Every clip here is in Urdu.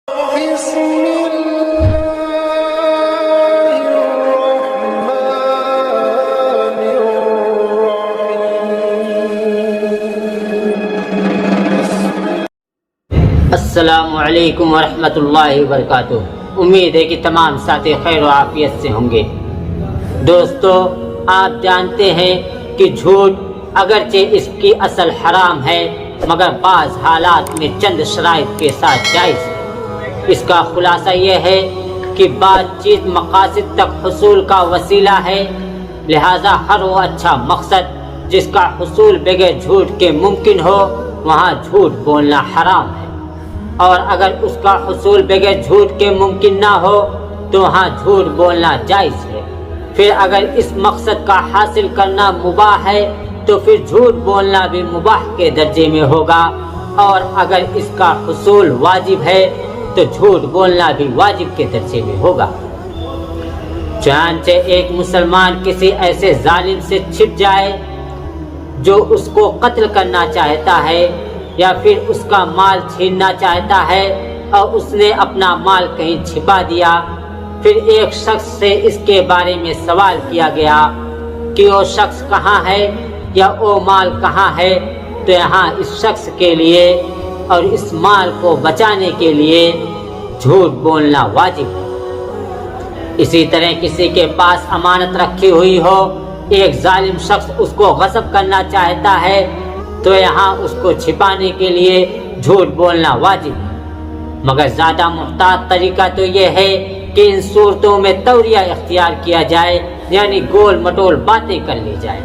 السلام علیکم ورحمۃ اللہ وبرکاتہ۔ امید ہے کہ تمام ساتھی خیر و عافیت سے ہوں گے۔ دوستو، آپ جانتے ہیں کہ جھوٹ اگرچہ اس کی اصل حرام ہے مگر بعض حالات میں چند شرائط کے ساتھ جائز ہے۔ اس کا خلاصہ یہ ہے کہ بات چیت مقاصد تک حصول کا وسیلہ ہے، لہذا ہر وہ اچھا مقصد جس کا حصول بغیر جھوٹ کے ممکن ہو وہاں جھوٹ بولنا حرام ہے، اور اگر اس کا حصول بغیر جھوٹ کے ممکن نہ ہو تو وہاں جھوٹ بولنا جائز ہے۔ پھر اگر اس مقصد کا حاصل کرنا مباح ہے تو پھر جھوٹ بولنا بھی مباح کے درجے میں ہوگا، اور اگر اس کا حصول واجب ہے تو جھوٹ بولنا بھی واجب کے درجے میں ہوگا۔ چنانچہ ایک مسلمان کسی ایسے ظالم سے چھپ جائے جو اس کو قتل کرنا چاہتا ہے یا پھر اس کا مال چھیننا چاہتا ہے اور اس نے اپنا مال کہیں چھپا دیا، پھر ایک شخص سے اس کے بارے میں سوال کیا گیا کہ وہ شخص کہاں ہے یا وہ مال کہاں ہے، تو یہاں اس شخص کے لیے اور اس مال کو بچانے کے لیے جھوٹ بولنا واجب ہے۔ اسی طرح کسی کے پاس امانت رکھی ہوئی ہو، ایک ظالم شخص اس کو غصب کرنا چاہتا ہے تو یہاں اس کو چھپانے کے لیے جھوٹ بولنا واجب ہے، مگر زیادہ محتاط طریقہ تو یہ ہے کہ ان صورتوں میں توریہ اختیار کیا جائے، یعنی گول مٹول باتیں کر لی جائے۔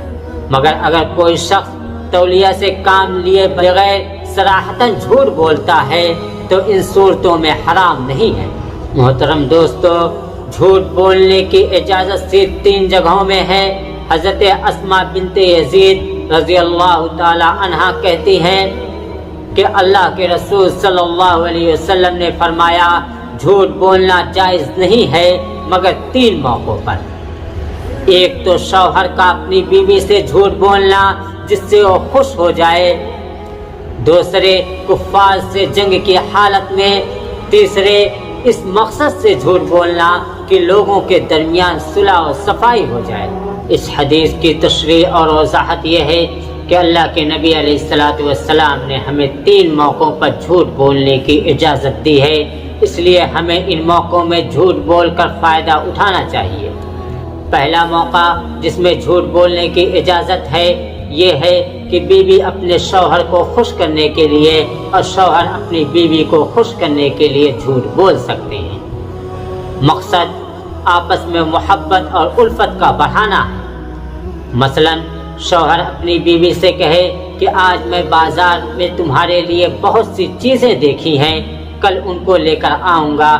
مگر اگر کوئی شخص تولیہ سے کام لیے بغیر صراحتاً جھوٹ بولتا ہے تو ان صورتوں میں حرام نہیں ہے۔ محترم دوستو، جھوٹ بولنے کی اجازت صرف 3 جگہوں میں ہے۔ حضرت اسماء بنت یزید رضی اللہ تعالی عنہا کہتی ہیں کہ اللہ کے رسول صلی اللہ علیہ وسلم نے فرمایا، جھوٹ بولنا جائز نہیں ہے مگر 3 موقعوں پر۔ ایک تو شوہر کا اپنی بیوی سے جھوٹ بولنا جس سے وہ خوش ہو جائے، دوسرے کفار سے جنگ کی حالت میں، تیسرے اس مقصد سے جھوٹ بولنا کہ لوگوں کے درمیان صلح و صفائی ہو جائے۔ اس حدیث کی تشریح اور وضاحت یہ ہے کہ اللہ کے نبی علیہ السلام نے ہمیں 3 موقعوں پر جھوٹ بولنے کی اجازت دی ہے، اس لیے ہمیں ان موقعوں میں جھوٹ بول کر فائدہ اٹھانا چاہیے۔ پہلا موقع جس میں جھوٹ بولنے کی اجازت ہے یہ ہے کہ بیوی اپنے شوہر کو خوش کرنے کے لیے اور شوہر اپنی بیوی کو خوش کرنے کے لیے جھوٹ بول سکتے ہیں۔ مقصد آپس میں محبت اور الفت کا بڑھانا ہے۔ مثلا شوہر اپنی بیوی سے کہے کہ آج میں بازار میں تمہارے لیے بہت سی چیزیں دیکھی ہیں، کل ان کو لے کر آؤں گا۔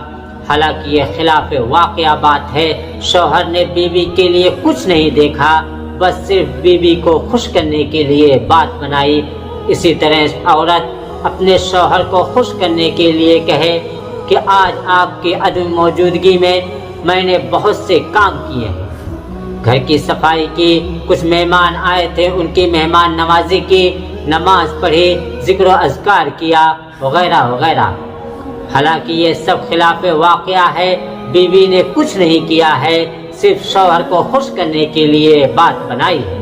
حالانکہ یہ خلاف واقعہ بات ہے، شوہر نے بیوی کے لیے کچھ نہیں دیکھا، بس صرف بیوی کو خوش کرنے کے لیے بات بنائی۔ اسی طرح عورت اپنے شوہر کو خوش کرنے کے لیے کہے کہ آج آپ کی عدم موجودگی میں نے بہت سے کام کیے ہیں، گھر کی صفائی کی، کچھ مہمان آئے تھے ان کی مہمان نوازی کی، نماز پڑھی، ذکر و اذکار کیا، وغیرہ وغیرہ۔ حالانکہ یہ سب خلاف واقعہ ہے، بیوی نے کچھ نہیں کیا ہے، صرف شوہر کو خوش کرنے کے لیے بات بنائی ہے۔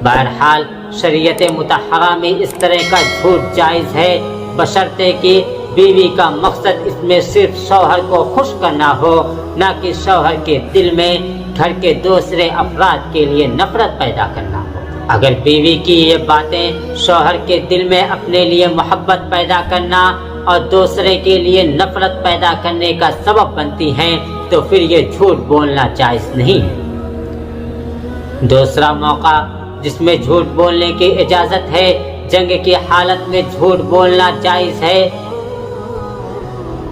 بہرحال شریعت مطہرہ میں اس طرح کا جھوٹ جائز ہے، بشرطے کہ بیوی کا مقصد اس میں صرف شوہر کو خوش کرنا ہو، نہ کہ شوہر کے دل میں گھر کے دوسرے افراد کے لیے نفرت پیدا کرنا ہو۔ اگر بیوی کی یہ باتیں شوہر کے دل میں اپنے لیے محبت پیدا کرنا اور دوسرے کے لیے نفرت پیدا کرنے کا سبب بنتی ہیں تو پھر یہ جھوٹ بولنا جائز نہیں ہے۔ دوسرا موقع جس میں جھوٹ بولنے کی اجازت ہے، جنگ کی حالت میں جھوٹ بولنا جائز ہے۔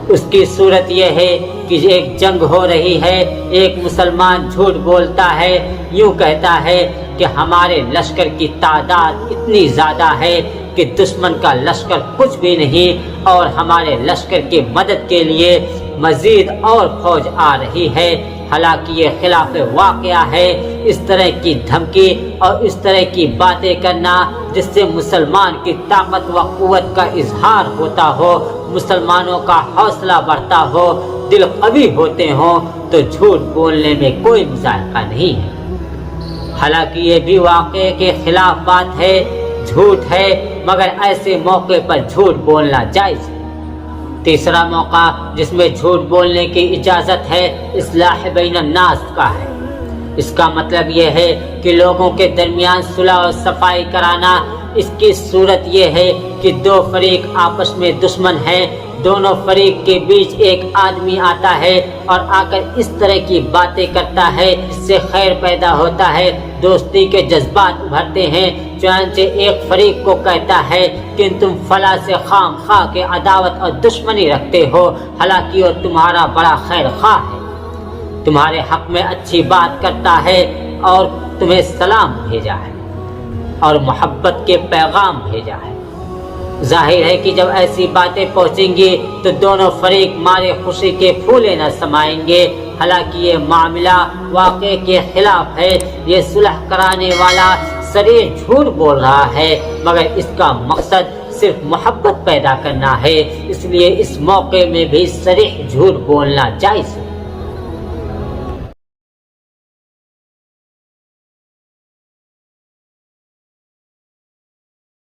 اس کی صورت یہ ہے کہ ایک جنگ ہو رہی ہے، ایک مسلمان جھوٹ بولتا ہے، یوں کہتا ہے کہ ہمارے لشکر کی تعداد اتنی زیادہ ہے کہ دشمن کا لشکر کچھ بھی نہیں، اور ہمارے لشکر کی مدد کے لیے مزید اور فوج آ رہی ہے۔ حالانکہ یہ خلاف واقعہ ہے، اس طرح کی دھمکی اور اس طرح کی باتیں کرنا جس سے مسلمان کی طاقت و قوت کا اظہار ہوتا ہو، مسلمانوں کا حوصلہ بڑھتا ہو، دل قوی ہوتے ہوں، تو جھوٹ بولنے میں کوئی مذائقہ نہیں ہے۔ حالانکہ یہ بھی واقعے کے خلاف بات ہے، جھوٹ ہے، مگر ایسے موقع پر جھوٹ بولنا جائز ہے۔ تیسرا موقع جس میں جھوٹ بولنے کی اجازت ہے اصلاح بین الناس کا ہے۔ اس کا مطلب یہ ہے کہ لوگوں کے درمیان صلح و صفائی کرانا۔ اس کی صورت یہ ہے کہ دو فریق آپس میں دشمن ہیں، دونوں فریق کے بیچ ایک آدمی آتا ہے اور آ کر اس طرح کی باتیں کرتا ہے، اس سے خیر پیدا ہوتا ہے، دوستی کے جذبات ابھرتے ہیں۔ چنانچہ ایک فریق کو کہتا ہے کہ تم فلاں سے خام خواہ کے عداوت اور دشمنی رکھتے ہو، حالانکہ وہ تمہارا بڑا خیر خواہ ہے، تمہارے حق میں اچھی بات کرتا ہے اور تمہیں سلام بھیجا ہے اور محبت کے پیغام بھیجا ہے۔ ظاہر ہے کہ جب ایسی باتیں پہنچیں گی تو دونوں فریق مارے خوشی کے پھولے نہ سمائیں گے۔ حالانکہ یہ معاملہ واقعے کے خلاف ہے، یہ صلح کرانے والا صریح جھوٹ بول رہا ہے، مگر اس کا مقصد صرف محبت پیدا کرنا ہے، اس لیے اس موقع میں بھی صریح جھوٹ بولنا جائز ہے۔